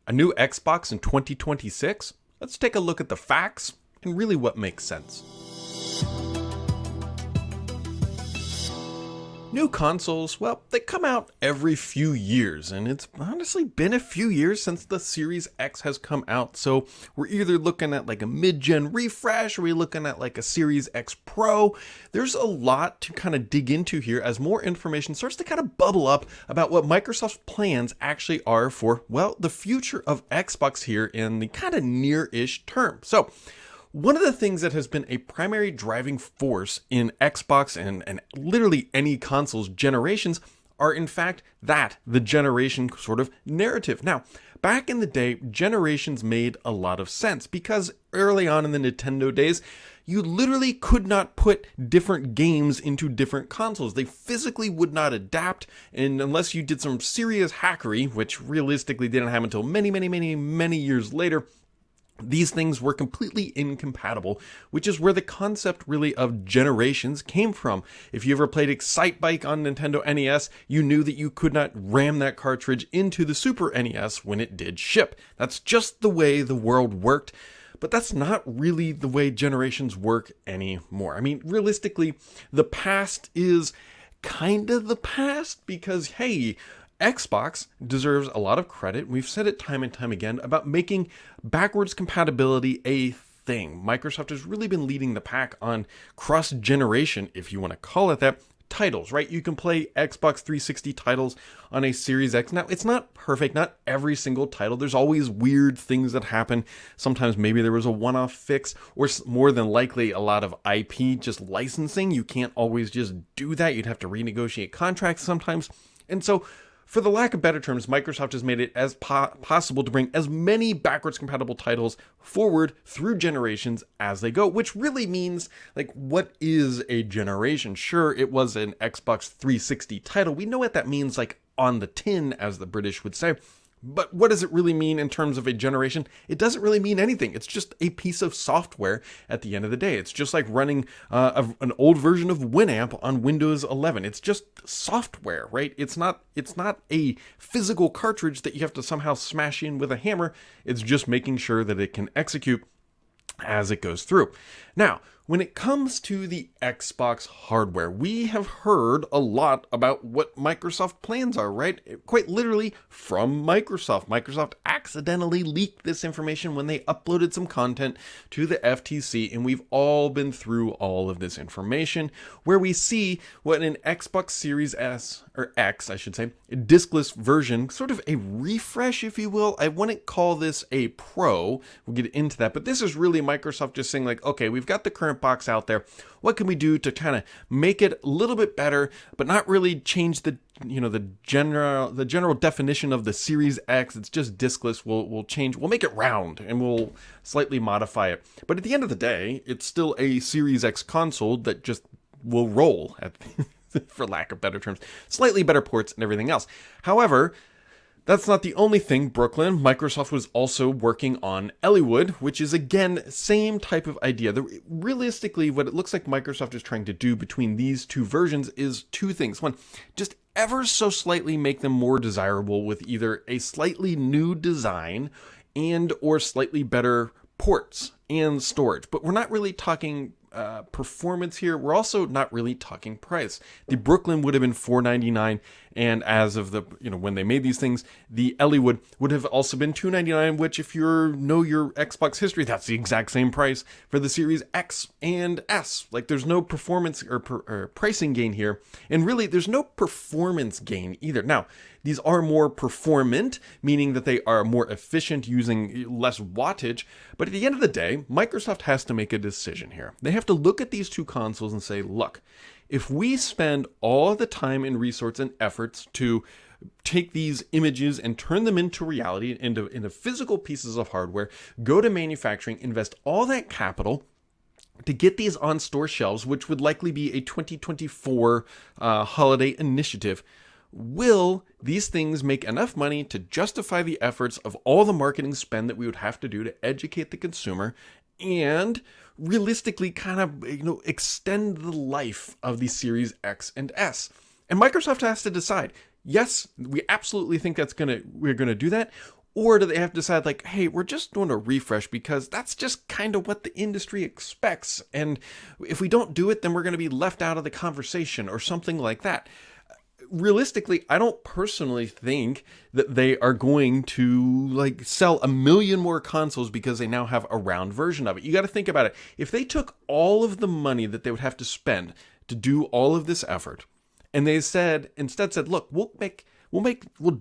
A new Xbox in 2026? Let's take a look at the facts and really what makes sense. New consoles, well, they come out every few years, and it's honestly been a few years since the Series X has come out, so we're either looking at like a mid-gen refresh, or we're looking at like a Series X Pro. There's a lot to kind of dig into here as more information starts to kind of bubble up about what Microsoft's plans actually are for, well, the future of Xbox here in the kind of near-ish term. So, one of the things that has been a primary driving force in Xbox and literally any console's generations are in fact the generation sort of narrative. Now, back in the day, generations made a lot of sense because early on in the Nintendo days, you literally could not put different games into different consoles. They physically would not adapt, and unless you did some serious hackery, which realistically didn't happen until many years later, these things were completely incompatible, which is where the concept really of generations came from. If you ever played Excitebike on Nintendo NES, you knew that you could not ram that cartridge into the Super NES when it did ship. That's just the way the world worked, but that's not really the way generations work anymore. I mean, realistically, the past is kind of the past because, hey, Xbox deserves a lot of credit. We've said it time and time again about making backwards compatibility a thing. Microsoft has really been leading the pack on cross-generation, if you want to call it that, titles, right? You can play Xbox 360 titles on a Series X. Now, it's not perfect, not every single title. There's always weird things that happen. Sometimes maybe there was a one-off fix, or more than likely a lot of IP just licensing. You can't always just do that. You'd have to renegotiate contracts sometimes. And so, for the lack of better terms, Microsoft has made it as possible to bring as many backwards compatible titles forward through generations as they go, which really means, like, what is a generation? Sure, it was an Xbox 360 title. We know what that means, like, on the tin, as the British would say. But what does it really mean in terms of a generation? It doesn't really mean anything. It's just a piece of software at the end of the day. It's just like running an old version of Winamp on Windows 11. It's just software, right? It's not a physical cartridge that you have to somehow smash in with a hammer. It's just making sure that it can execute as it goes through. Now, when it comes to the Xbox hardware, we have heard a lot about what Microsoft plans are, right? Quite literally from Microsoft. Microsoft accidentally leaked this information when they uploaded some content to the FTC, and we've all been through all of this information, where we see what an Xbox Series S, or X, I should say, a diskless version, sort of a refresh, if you will. I wouldn't call this a Pro. We'll get into that, but this is really Microsoft just saying, like, okay, we've got the current box out there. What can we do to kind of make it a little bit better, but not really change the general definition of the Series X? It's just diskless. We'll make it round and we'll slightly modify it. But at the end of the day, it's still a Series X console that just will roll at for lack of better terms, slightly better ports and everything else. However, that's not the only thing, Brooklyn. Microsoft was also working on Eliwood, which is, again, same type of idea. Realistically, what it looks like Microsoft is trying to do between these two versions is two things. One, just ever so slightly make them more desirable with either a slightly new design and or slightly better ports and storage. But we're not really talking performance here. We're also not really talking price. The Brooklyn would have been $499, and as of the when they made these things, the Eliwood would have also been $299. Which, if you know your Xbox history, that's the exact same price for the Series X and S. Like, there's no performance or pricing gain here, and really, there's no performance gain either. Now, these are more performant, meaning that they are more efficient using less wattage. But at the end of the day, Microsoft has to make a decision here. They have to look at these two consoles and say, look, if we spend all the time and resource and efforts to take these images and turn them into reality, into physical pieces of hardware, go to manufacturing, invest all that capital to get these on store shelves, which would likely be a 2024 holiday initiative, will these things make enough money to justify the efforts of all the marketing spend that we would have to do to educate the consumer and realistically kind of, extend the life of the Series X and S? And Microsoft has to decide, yes, we absolutely think we're going to do that, Or do they have to decide like, hey, we're just doing a refresh because that's just kind of what the industry expects. And if we don't do it, then we're going to be left out of the conversation or something like that. Realistically, I don't personally think that they are going to like sell 1 million more consoles because they now have a round version of it. You got to think about it. If they took all of the money that they would have to spend to do all of this effort, and they instead said, look, we'll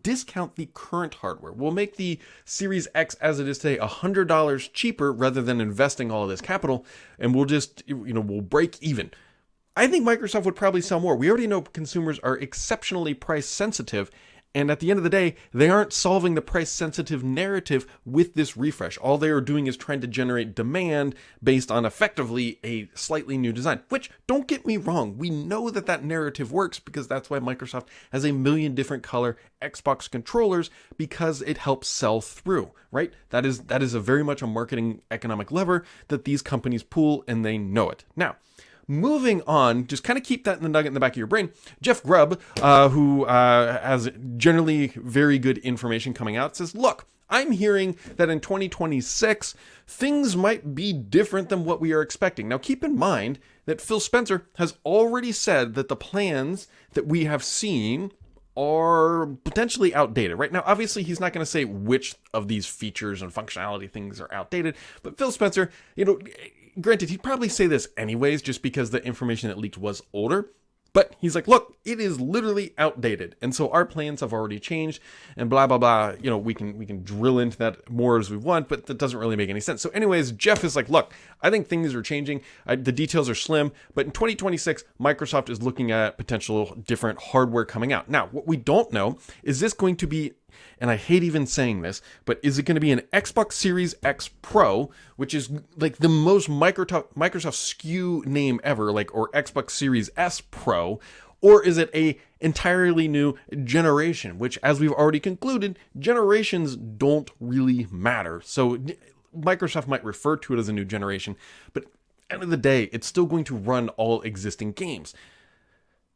discount the current hardware. We'll make the Series X as it is today $100 cheaper rather than investing all of this capital, and we'll break even. I think Microsoft would probably sell more. We already know consumers are exceptionally price sensitive, and at the end of the day, they aren't solving the price sensitive narrative with this refresh. All they are doing is trying to generate demand based on effectively a slightly new design, which, don't get me wrong, we know that narrative works because that's why Microsoft has 1 million different color Xbox controllers, because it helps sell through, right? That is a very much a marketing economic lever that these companies pull, and they know it. Now, moving on, just kind of keep that in the nugget in the back of your brain. Jeff Grubb, who has generally very good information coming out, says, look, I'm hearing that in 2026, things might be different than what we are expecting. Now, keep in mind that Phil Spencer has already said that the plans that we have seen are potentially outdated. Right now, obviously, he's not going to say which of these features and functionality things are outdated, but Phil Spencer, granted, he'd probably say this anyways, just because the information that leaked was older. But he's like, look, it is literally outdated. And so our plans have already changed and blah, blah, blah. We can drill into that more as we want, but that doesn't really make any sense. So anyways, Jeff is like, look, I think things are changing. The details are slim, but in 2026, Microsoft is looking at potential different hardware coming out. Now, what we don't know is this going to be, and I hate even saying this, but is it going to be an Xbox Series X Pro, which is like the most Microsoft SKU name ever, or Xbox Series S Pro, or is it a entirely new generation, which, as we've already concluded, generations don't really matter. So Microsoft might refer to it as a new generation, but at the end of the day, it's still going to run all existing games.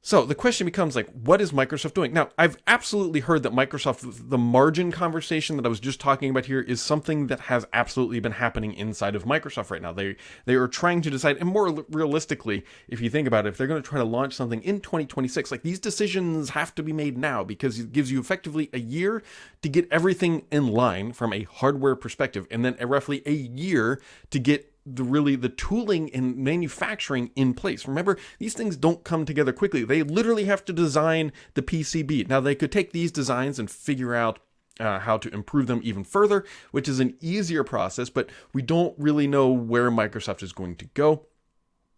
So the question becomes what is Microsoft doing? Now, I've absolutely heard that Microsoft, the margin conversation that I was just talking about here, is something that has absolutely been happening inside of Microsoft right now. They are trying to decide, and more realistically, if you think about it, if they're going to try to launch something in 2026, these decisions have to be made now because it gives you effectively a year to get everything in line from a hardware perspective, and then roughly a year to get the tooling and manufacturing in place. Remember, these things don't come together quickly. They literally have to design the PCB. Now, they could take these designs and figure out how to improve them even further, which is an easier process, but we don't really know where Microsoft is going to go.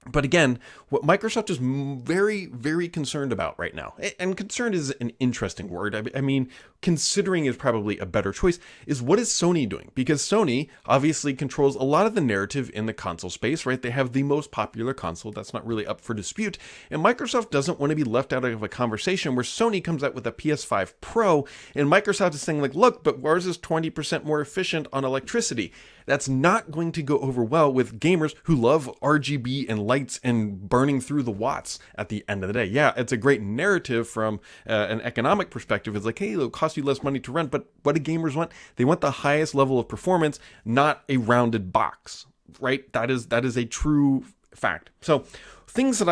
But again, what Microsoft is very, very concerned about right now, and concerned is an interesting word. I mean, considering is probably a better choice, is what is Sony doing? Because Sony obviously controls a lot of the narrative in the console space, right? They have the most popular console. That's not really up for dispute. And Microsoft doesn't want to be left out of a conversation where Sony comes out with a PS5 Pro, and Microsoft is saying look, but ours is 20% more efficient on electricity. That's not going to go over well with gamers who love RGB and lights and burning through the watts at the end of the day. Yeah, it's a great narrative from an economic perspective. It's hey, it'll cost you less money to rent, but what do gamers want? They want the highest level of performance, not a rounded box, right? That is a true fact. So things that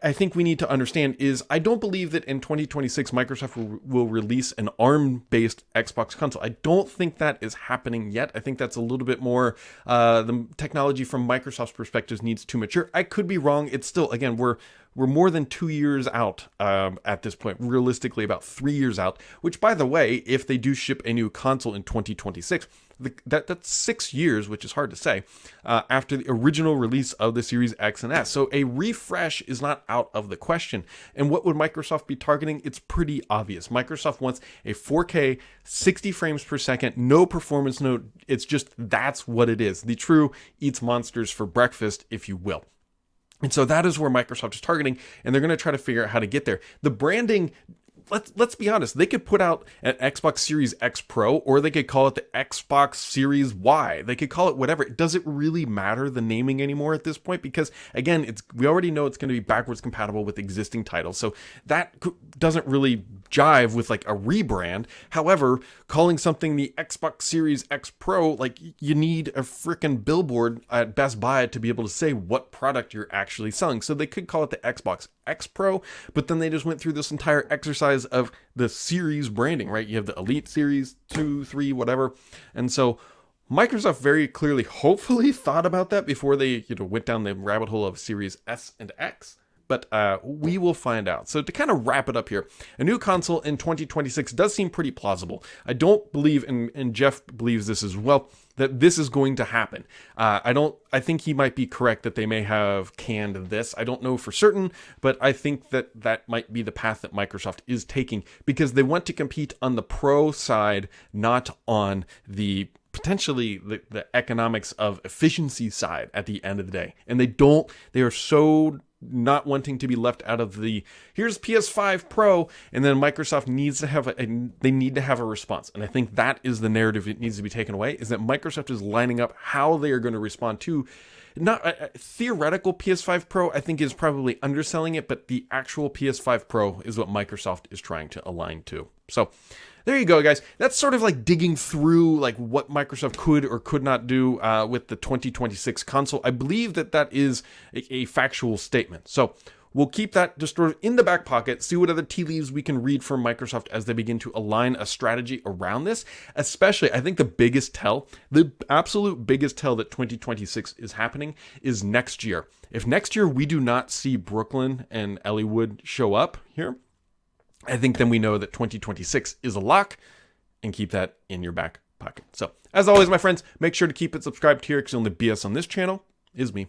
I think we need to understand is I don't believe that in 2026 Microsoft will release an ARM-based Xbox console. I don't think that is happening yet. I think that's a little bit more, the technology from Microsoft's perspective needs to mature. I could be wrong. It's still, again, we're more than 2 years out at this point, realistically about 3 years out, which, by the way, if they do ship a new console in 2026, that's 6 years, which is hard to say, after the original release of the Series X and S. So a refresh is not out of the question. And what would Microsoft be targeting? It's pretty obvious. Microsoft wants a 4K, 60 frames per second, no performance note. It's just, that's what it is. The true eats monsters for breakfast, if you will. And so that is where Microsoft is targeting, and they're going to try to figure out how to get there. The branding let's be honest, they could put out an Xbox Series X Pro, or they could call it the Xbox Series Y. They could call it whatever. Does it really matter the naming anymore at this point? Because again, we already know it's going to be backwards compatible with existing titles, so that doesn't really jive with like a rebrand. However, calling something the Xbox Series X Pro, like, you need a freaking billboard at Best Buy to be able to say what product you're actually selling. So they could call it the Xbox X Pro, but then they just went through this entire exercise of the series branding, right? You have the Elite Series 2, 3, whatever. And so Microsoft very clearly, hopefully, thought about that before they, went down the rabbit hole of Series S and X. But we will find out. So to kind of wrap it up here, a new console in 2026 does seem pretty plausible. I don't believe, and Jeff believes this as well, that this is going to happen. I think he might be correct that they may have canned this. I don't know for certain, but I think that might be the path that Microsoft is taking, because they want to compete on the pro side, not on the potentially the economics of efficiency side at the end of the day. And they are so not wanting to be left out of the, here's PS5 Pro, and then Microsoft needs to have a response. And I think that is the narrative that needs to be taken away, is that Microsoft is lining up how they are going to respond to not a theoretical PS5 Pro. I think is probably underselling it, but the actual PS5 Pro is what Microsoft is trying to align to. So there you go, guys. That's sort of like digging through like what Microsoft could or could not do with the 2026 console. I believe that is a factual statement. So we'll keep that just sort of in the back pocket, see what other tea leaves we can read from Microsoft as they begin to align a strategy around this. Especially, I think the absolute biggest tell that 2026 is happening is next year. If next year we do not see Brooklyn and Elliewood show up here, I think then we know that 2026 is a lock, and keep that in your back pocket. So, as always, my friends, make sure to keep it subscribed here, because the only BS on this channel is me.